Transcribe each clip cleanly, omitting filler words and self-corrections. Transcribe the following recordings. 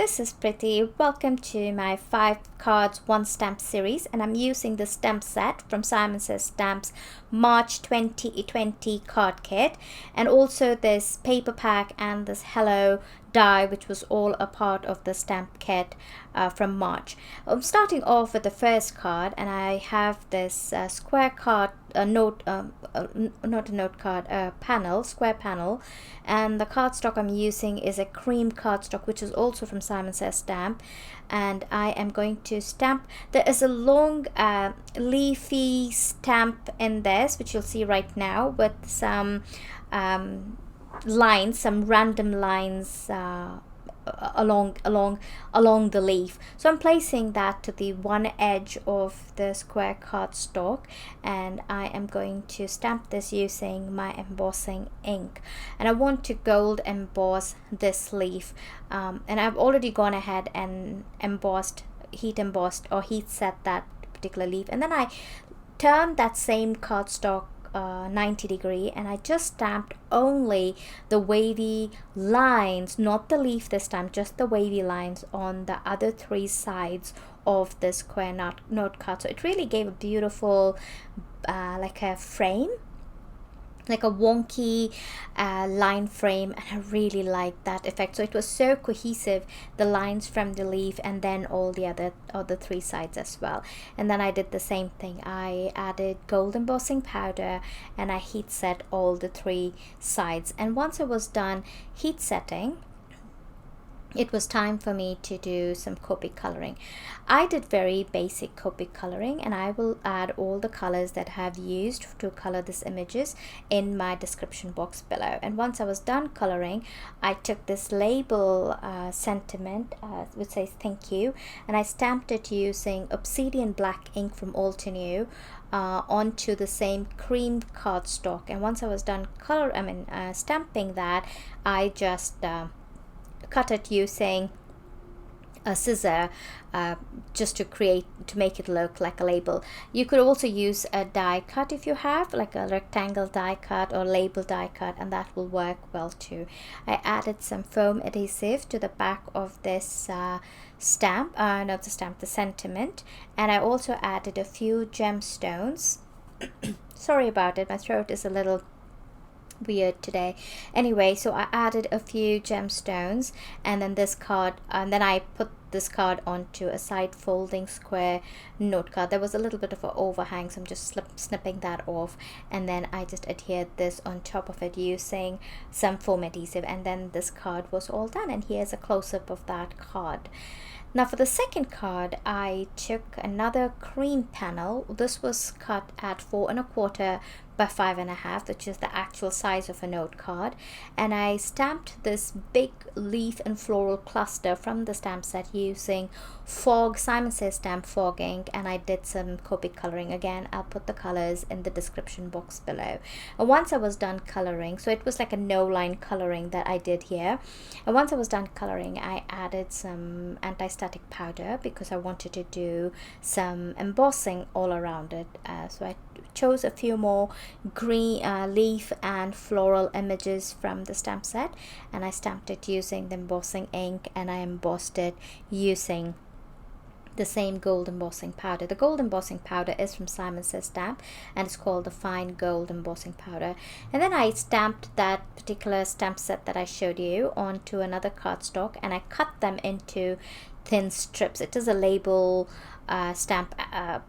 this is Pretty. Welcome to my 5 cards 1 stamp series, and I'm using the stamp set from Simon Says Stamps March 2020 card kit, and also this paper pack and this Hello die, which was all a part of the stamp kit from March. I'm starting off with the first card, and I have this square card panel, square panel, and the cardstock I'm using is a cream cardstock, which is also from Simon Says Stamp, and I am going to stamp. There is a long leafy stamp in this, which you'll see right now, with some lines, some random lines along the leaf. So I'm placing that to the one edge of the square cardstock, and I am going to stamp this using my embossing ink, and I want to gold emboss this leaf, and I've already gone ahead and heat embossed or heat set that particular leaf, and then I turned that same cardstock 90-degree, and I just stamped only the wavy lines, not the leaf this time, just the wavy lines on the other 3 sides of the square note card. So it really gave a beautiful like a frame, like a wonky line frame, and I really liked that effect. So it was so cohesive, the lines from the leaf and then all the other 3 sides as well. And then I did the same thing. I added gold embossing powder and I heat set all the 3 sides. And once I was done heat setting, it was time for me to do some Copic coloring. I did very basic Copic coloring, and I will add all the colors that I have used to color these images in my description box below. And once I was done coloring, I took this label sentiment which says thank you, and I stamped it using obsidian black ink from Ultrafine onto the same cream cardstock. And once I was done stamping that, I just cut it using a scissor just to make it look like a label. You could also use a die cut if you have, like a rectangle die cut or label die cut, and that will work well too. I added some foam adhesive to the back of this the sentiment, and I also added a few gemstones. Sorry about it, my throat is a little weird today. Anyway, so I added a few gemstones, and then this card, and then I put this card onto a side folding square note card. There was a little bit of an overhang, so I'm just snipping that off, and then I just adhered this on top of it using some foam adhesive, and then this card was all done. And here's a close-up of that card. Now for the second card, I took another cream panel. This was cut at 4 1/4 by 5 1/2, which is the actual size of a note card, and I stamped this big leaf and floral cluster from the stamp set using Simon Says Stamp fog ink, and I did some Copic coloring. Again, I'll put the colors in the description box below. And once I was done coloring, so it was like a no line coloring that I did here, and once I was done coloring, I added some anti-static powder because I wanted to do some embossing all around it. So I chose a few more green leaf and floral images from the stamp set, and I stamped it using the embossing ink, and I embossed it using the same gold embossing powder. The gold embossing powder is from Simon Says Stamp, and it's called the fine gold embossing powder. And then I stamped that particular stamp set that I showed you onto another cardstock, and I cut them into thin strips. It is a label stamp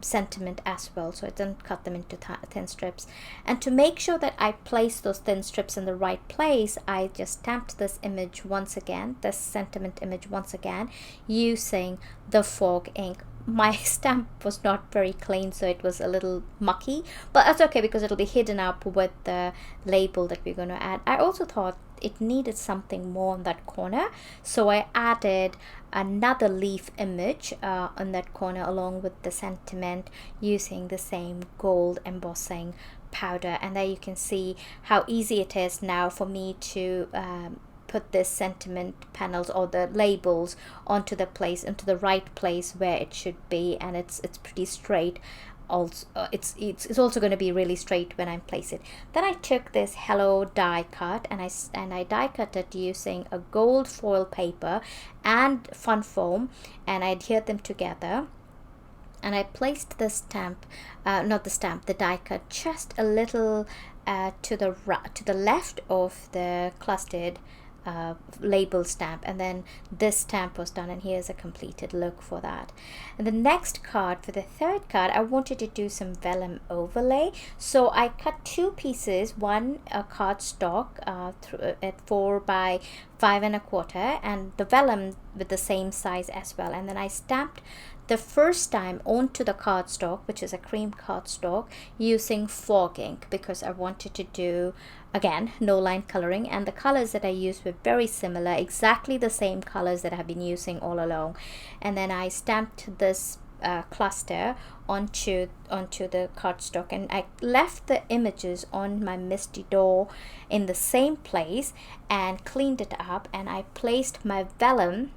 sentiment as well, so I didn't cut them into thin strips. And to make sure that I place those thin strips in the right place, I just stamped this image once again, this sentiment image once again, using the fog ink. My stamp was not very clean, so it was a little mucky, but that's okay because it'll be hidden up with the label that we're going to add. I also thought it needed something more on that corner, so I added another leaf image on that corner along with the sentiment using the same gold embossing powder. And there you can see how easy it is now for me to put this sentiment panels or the labels into the right place where it should be, and it's pretty straight also it's also going to be really straight when I place it. Then I took this Hello die cut and I die cut it using a gold foil paper and fun foam, and I adhered them together. And I placed the stamp, the die cut just a little to the left of the clustered label stamp, and then this stamp was done, and here's a completed look for that. And the next card, for the third card, I wanted to do some vellum overlay, so I cut two pieces, one cardstock at 4 by 5 1/4, and the vellum with the same size as well, and then I stamped the first time onto the cardstock, which is a cream cardstock, using fog ink, because I wanted to do, again, no line coloring, and the colors that I used were very similar, exactly the same colors that I've been using all along. And then I stamped this cluster onto the cardstock, and I left the images on my Misty door in the same place and cleaned it up, and I placed my vellum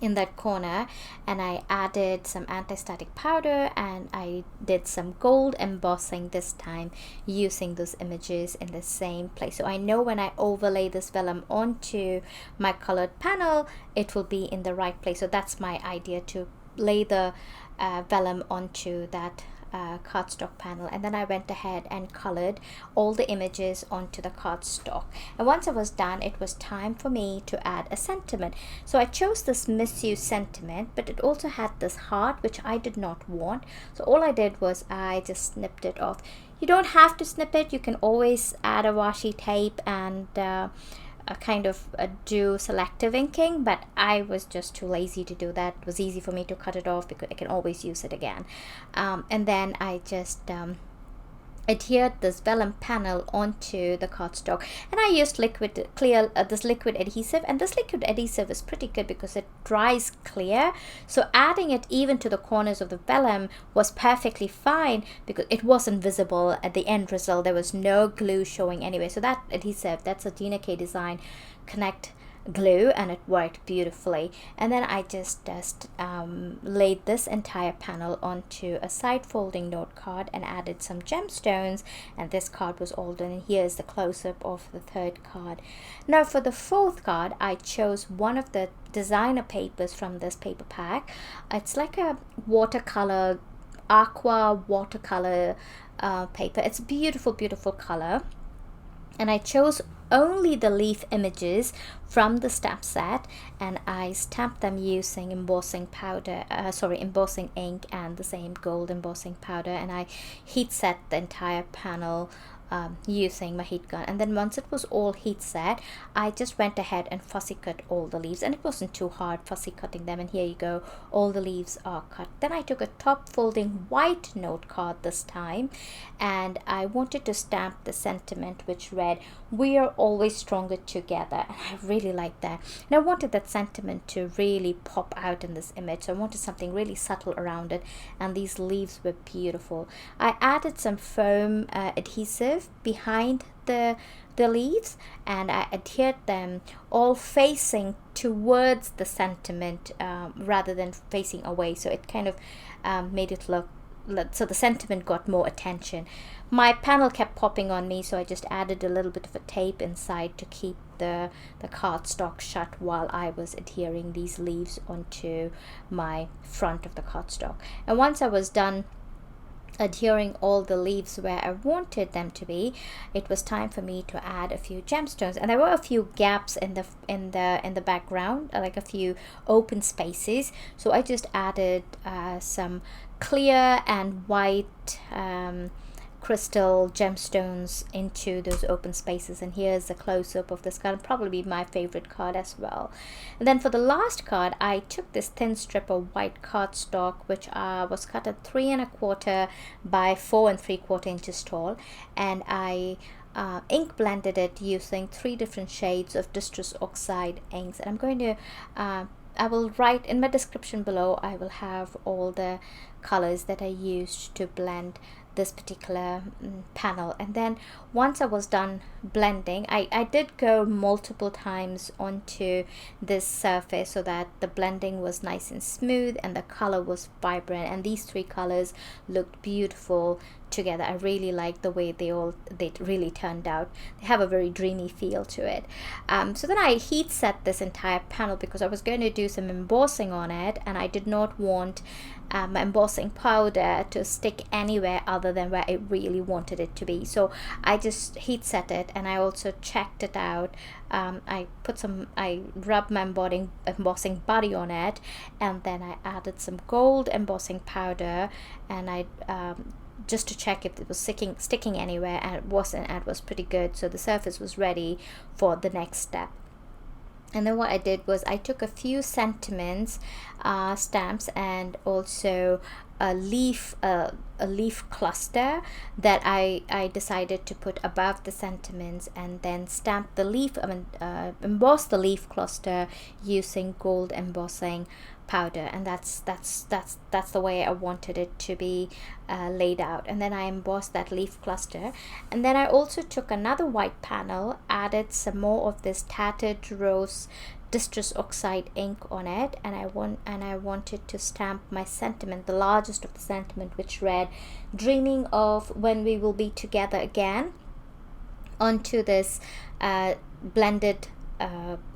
in that corner, and I added some anti-static powder, and I did some gold embossing this time using those images in the same place. So I know when I overlay this vellum onto my colored panel, it will be in the right place. So that's my idea, to lay the vellum onto that cardstock panel. And then I went ahead and colored all the images onto the cardstock, and once I was done, it was time for me to add a sentiment. So I chose this Miss You sentiment, but it also had this heart, which I did not want, so all I did was I just snipped it off. You don't have to snip it, you can always add a washi tape and do selective inking, but I was just too lazy to do that. It was easy for me to cut it off because I can always use it again. And then I just adhered this vellum panel onto the cardstock, and I used this liquid adhesive, and this liquid adhesive is pretty good because it dries clear, so adding it even to the corners of the vellum was perfectly fine because it wasn't visible at the end result. There was no glue showing anyway. So that adhesive, that's a Neenah K Design Connect glue, and it worked beautifully. And then I just laid this entire panel onto a side folding note card and added some gemstones, and this card was all done. And here's the close-up of the third card. Now for the fourth card, I chose one of the designer papers from this paper pack. It's like a watercolor, aqua watercolor paper. It's a beautiful color, and I chose only the leaf images from the stamp set, and I stamped them using embossing ink and the same gold embossing powder, and I heat set the entire panel using my heat gun. And then once it was all heat set, I just went ahead and fussy cut all the leaves, and it wasn't too hard fussy cutting them, and here you go, all the leaves are cut. Then I took a top folding white note card this time, and I wanted to stamp the sentiment which read, "We are always stronger together," and I really liked that, and I wanted that sentiment to really pop out in this image, so I wanted something really subtle around it, and these leaves were beautiful. I added some foam adhesive behind the leaves, and I adhered them all facing towards the sentiment rather than facing away, so it kind of made it look so the sentiment got more attention. My panel kept popping on me, so I just added a little bit of a tape inside to keep the cardstock shut while I was adhering these leaves onto my front of the cardstock. And once I was done adhering all the leaves where I wanted them to be, it was time for me to add a few gemstones, and there were a few gaps in the background, like a few open spaces, so I just added some clear and white crystal gemstones into those open spaces, and here's a close-up of this card, probably my favorite card as well. And then for the last card, I took this thin strip of white cardstock, which was cut at 3 1/4 by 4 3/4 inches tall, and I ink blended it using 3 different shades of Distress Oxide inks. And I'm going to I will write in my description below, I will have all the colors that I used to blend this particular panel. And then once I was done blending, I did go multiple times onto this surface so that the blending was nice and smooth and the color was vibrant, and these three colors looked beautiful together. I really like the way they really turned out. They have a very dreamy feel to it. So then I heat set this entire panel because I was going to do some embossing on it, and I did not want my embossing powder to stick anywhere other than where I really wanted it to be. So I just heat set it, and I also checked it out. I rubbed my embossing body on it, and then I added some gold embossing powder, and I just to check if it was sticking anywhere, and it wasn't, and it was pretty good. So the surface was ready for the next step. And then what I did was I took a few sentiments stamps and also a leaf cluster that I decided to put above the sentiments, and then stamp the leaf, emboss the leaf cluster using gold embossing powder. And that's the way I wanted it to be laid out. And then I embossed that leaf cluster, and then I also took another white panel, added some more of this Tattered Rose Distress Oxide ink on it, and I wanted to stamp my sentiment, the largest of the sentiment, which read "Dreaming of when we will be together again," onto this blended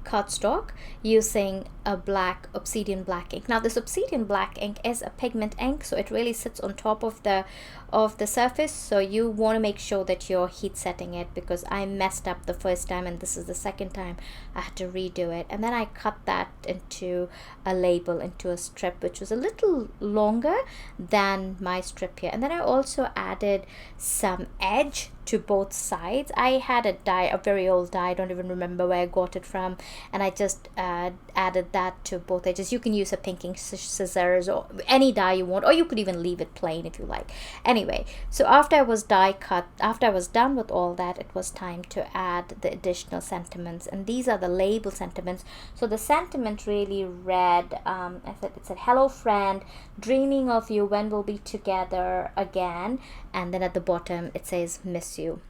cardstock using a black obsidian black ink. Now this obsidian black ink is a pigment ink, so it really sits on top of the surface, so you want to make sure that you're heat setting it, because I messed up the first time and this is the second time I had to redo it. And then I cut that into a label, into a strip, which was a little longer than my strip here. And then I also added some edge to both sides. I had a die, a very old die, I don't even remember where I got it from, and I just added that to both edges. You can use a pinking scissors or any die you want, or you could even leave it plain if you like. Anyway, so after I was done with all that, it was time to add the additional sentiments, and these are the label sentiments. So the sentiment really read, it said, "Hello friend, dreaming of you when we'll be together again," and then at the bottom it says "miss you."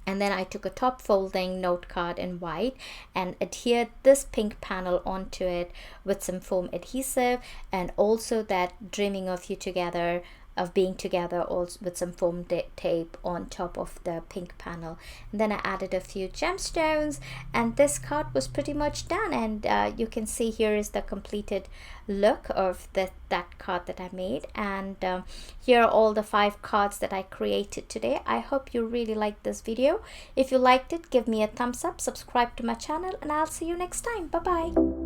And then I took a top folding note card in white and adhered this pink panel onto it with some foam adhesive, and also that "dreaming of you together," of being together, also with some foam tape on top of the pink panel. And then I added a few gemstones, and this card was pretty much done. And you can see here is the completed look of that card that I made. And here are all the 5 cards that I created today. I hope you really liked this video. If you liked it, give me a thumbs up, subscribe to my channel, and I'll see you next time. Bye bye.